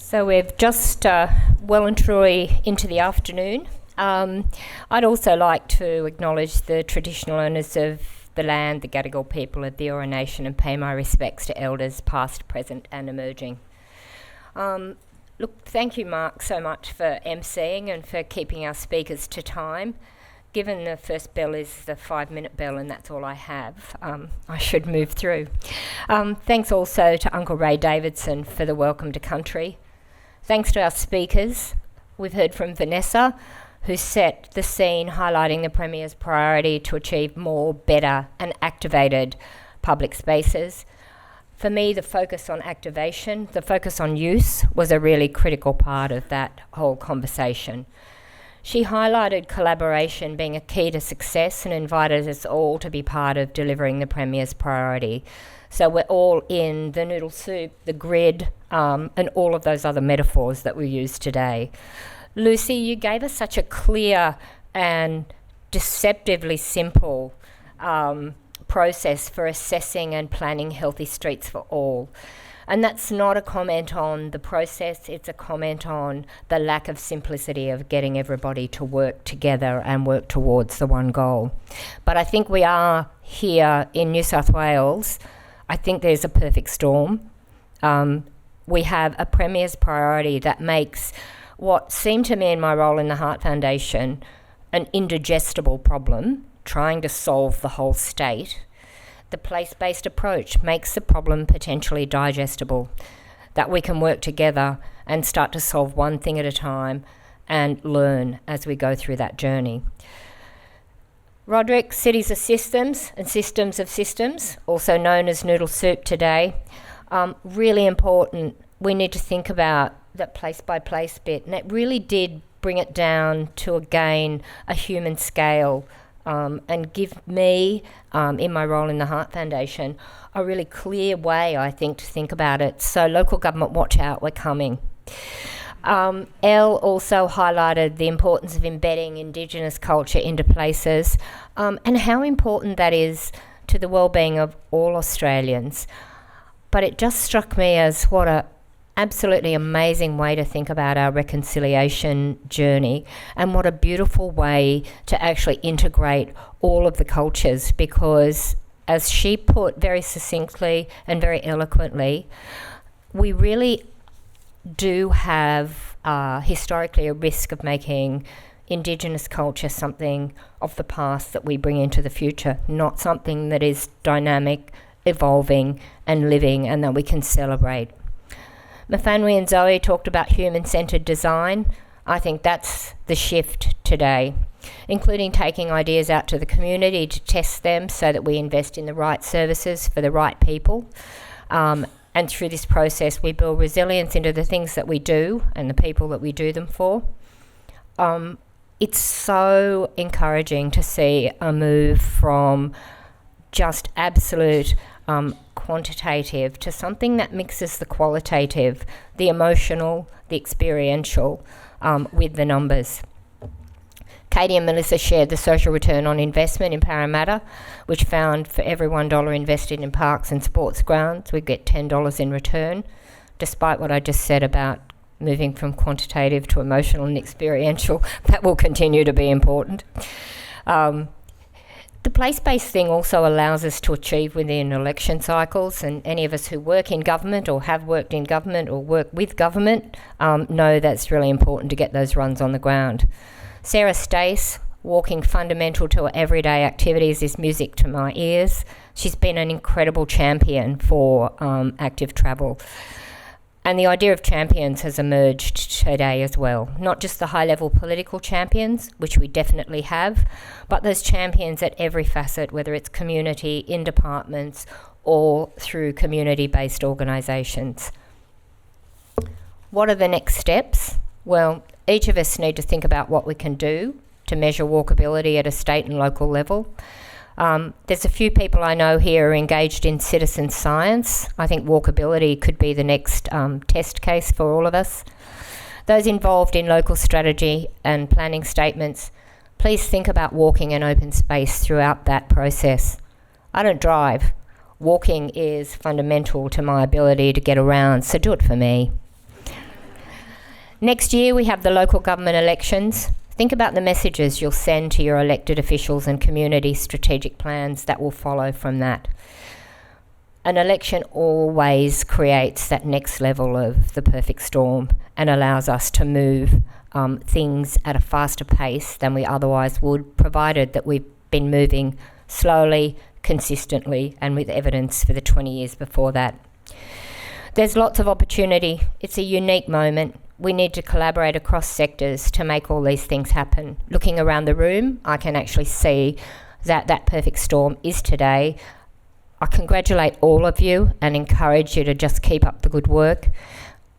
So we've just well and truly into the afternoon. I'd also like to acknowledge the traditional owners of the land, the Gadigal people of the Eora Nation, and pay my respects to elders past, present and emerging. Look, thank you, Mark, so much for emceeing and for keeping our speakers to time. Given the first bell is the 5-minute bell and that's all I have, I should move through. Thanks also to Uncle Ray Davidson for the welcome to country. Thanks to our speakers. We've heard from Vanessa, who set the scene highlighting the Premier's priority to achieve more, better and activated public spaces. For me, the focus on activation, the focus on use was a really critical part of that whole conversation. She highlighted collaboration being a key to success and invited us all to be part of delivering the Premier's priority. So we're all in the noodle soup, the grid, and all of those other metaphors that we use today. Lucy, you gave us such a clear and deceptively simple process for assessing and planning healthy streets for all. And that's not a comment on the process, it's a comment on the lack of simplicity of getting everybody to work together and work towards the one goal. But I think we are here in New South Wales. I think there's a perfect storm. We have a Premier's priority that makes what seemed to me in my role in the Heart Foundation an indigestible problem, trying to solve the whole state. The place-based approach makes the problem potentially digestible, that we can work together and start to solve one thing at a time and learn as we go through that journey. Roderick, cities are systems and systems of systems, also known as noodle soup today. Really important, we need to think about that place-by-place bit, and it really did bring it down to, again, a human scale, and give me, in my role in the Heart Foundation, a really clear way, I think, to think about it. So local government, watch out, we're coming. Elle also highlighted the importance of embedding Indigenous culture into places, and how important that is to the well-being of all Australians. But it just struck me as what a absolutely amazing way to think about our reconciliation journey, and what a beautiful way to actually integrate all of the cultures, because as she put very succinctly and very eloquently, we really do have historically a risk of making Indigenous culture something of the past that we bring into the future, not something that is dynamic, evolving and living and that we can celebrate. Mafanwi and Zoe talked about human-centred design. I think that's the shift today, including taking ideas out to the community to test them so that we invest in the right services for the right people. And through this process, we build resilience into the things that we do and the people that we do them for. It's so encouraging to see a move from just absolute quantitative to something that mixes the qualitative, the emotional, the experiential with the numbers. Katie and Melissa shared the social return on investment in Parramatta, which found for every $1 invested in parks and sports grounds, we get $10 in return, despite what I just said about moving from quantitative to emotional and experiential. That will continue to be important. The place-based thing also allows us to achieve within election cycles, and any of us who work in government or have worked in government or work with government know that's really important to get those runs on the ground. Sarah Stace, walking fundamental to her everyday activities is music to my ears. She's been an incredible champion for active travel. And the idea of champions has emerged today as well. Not just the high-level political champions, which we definitely have, but those champions at every facet, whether it's community, in departments, or through community-based organisations. What are the next steps? Well, each of us need to think about what we can do to measure walkability at a state and local level. There's a few people I know here who are engaged in citizen science. I think walkability could be the next test case for all of us. Those involved in local strategy and planning statements, please think about walking in open space throughout that process. I don't drive. Walking is fundamental to my ability to get around, so do it for me. Next year we have the local government elections. Think about the messages you'll send to your elected officials and community strategic plans that will follow from that. An election always creates that next level of the perfect storm and allows us to move things at a faster pace than we otherwise would, provided that we've been moving slowly, consistently, and with evidence for the 20 years before that. There's lots of opportunity. It's a unique moment. We need to collaborate across sectors to make all these things happen. Looking around the room, I can actually see that that perfect storm is today. I congratulate all of you and encourage you to just keep up the good work.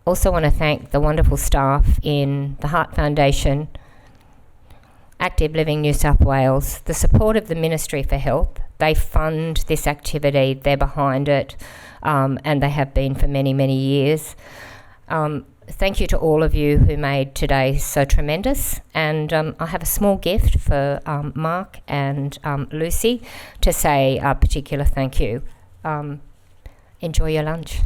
Also want to thank the wonderful staff in the Heart Foundation, Active Living New South Wales, the support of the Ministry for Health. They fund this activity, they're behind it, and they have been for many, many years. Thank you to all of you who made today so tremendous. And I have a small gift for Mark and Lucy to say a particular thank you. Enjoy your lunch.